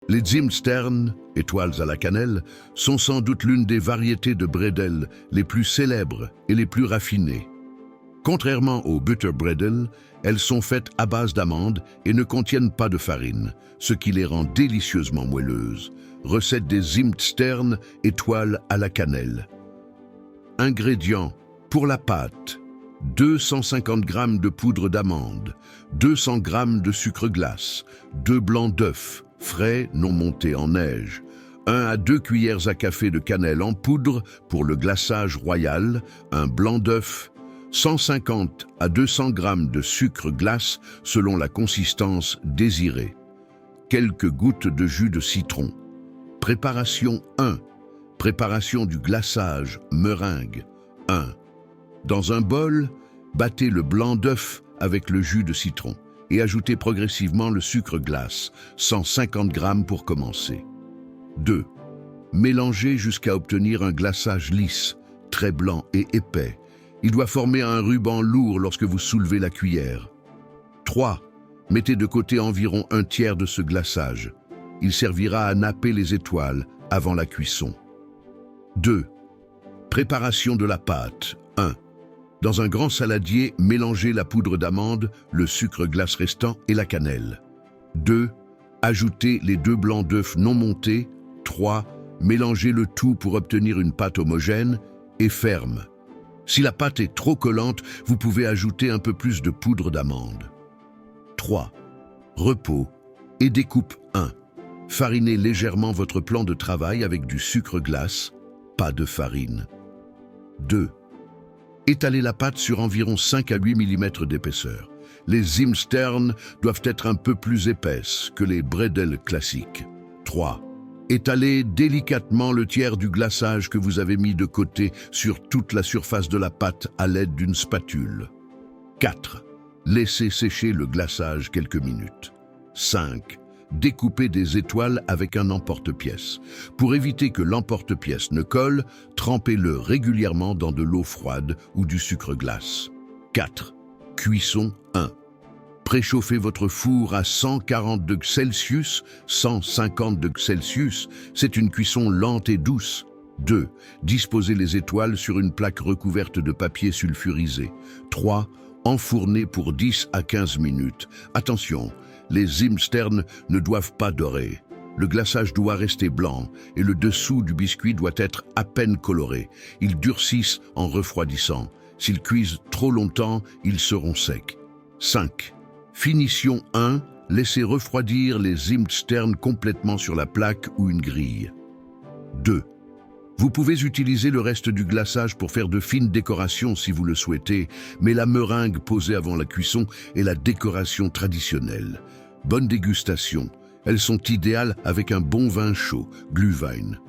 Les Zimtstern, étoiles à la cannelle, sont sans doute l'une des variétés de bredel les plus célèbres et les plus raffinées. Contrairement aux Butterbredel, elles sont faites à base d'amandes et ne contiennent pas de farine, ce qui les rend délicieusement moelleuses. Recette des Zimtstern, étoiles à la cannelle. Ingrédients pour la pâte: 250 g de poudre d'amande, 200 g de sucre glace, 2 blancs d'œufs, frais non montés en neige, 1 à 2 cuillères à café de cannelle en poudre pour le glaçage royal, un blanc d'œuf, 150 à 200 g de sucre glace selon la consistance désirée. Quelques gouttes de jus de citron. Préparation 1. Préparation du glaçage, meringue 1. Dans un bol, battez le blanc d'œuf avec le jus de citron et ajoutez progressivement le sucre glace, 150 g pour commencer. 2. Mélangez jusqu'à obtenir un glaçage lisse, très blanc et épais. Il doit former un ruban lourd lorsque vous soulevez la cuillère. 3. Mettez de côté environ un tiers de ce glaçage. Il servira à napper les étoiles avant la cuisson. 2. Préparation de la pâte. 1. Dans un grand saladier, mélangez la poudre d'amande, le sucre glace restant et la cannelle. 2. Ajoutez les 2 blancs d'œufs non montés. 3. Mélangez le tout pour obtenir une pâte homogène et ferme. Si la pâte est trop collante, vous pouvez ajouter un peu plus de poudre d'amande. 3. Repos et découpe 1. Farinez légèrement votre plan de travail avec du sucre glace, pas de farine. 2. Étalez la pâte sur environ 5 à 8 mm d'épaisseur. Les Zimtstern doivent être un peu plus épaisses que les bredel classiques. 3. Étalez délicatement le tiers du glaçage que vous avez mis de côté sur toute la surface de la pâte à l'aide d'une spatule. 4. Laissez sécher le glaçage quelques minutes. 5. Découpez des étoiles avec un emporte-pièce. Pour éviter que l'emporte-pièce ne colle, trempez-le régulièrement dans de l'eau froide ou du sucre glace. 4. Cuisson 1. Préchauffez votre four à 140 degrés Celsius, 150 degrés Celsius. C'est une cuisson lente et douce. 2. Disposez les étoiles sur une plaque recouverte de papier sulfurisé. 3. Enfournez pour 10 à 15 minutes. Attention, les Zimtstern ne doivent pas dorer. Le glaçage doit rester blanc et le dessous du biscuit doit être à peine coloré. Ils durcissent en refroidissant. S'ils cuisent trop longtemps, ils seront secs. 5. Finition 1. Laissez refroidir les Zimtstern complètement sur la plaque ou une grille. 2. Vous pouvez utiliser le reste du glaçage pour faire de fines décorations si vous le souhaitez, mais la meringue posée avant la cuisson est la décoration traditionnelle. Bonne dégustation. Elles sont idéales avec un bon vin chaud, Glühwein.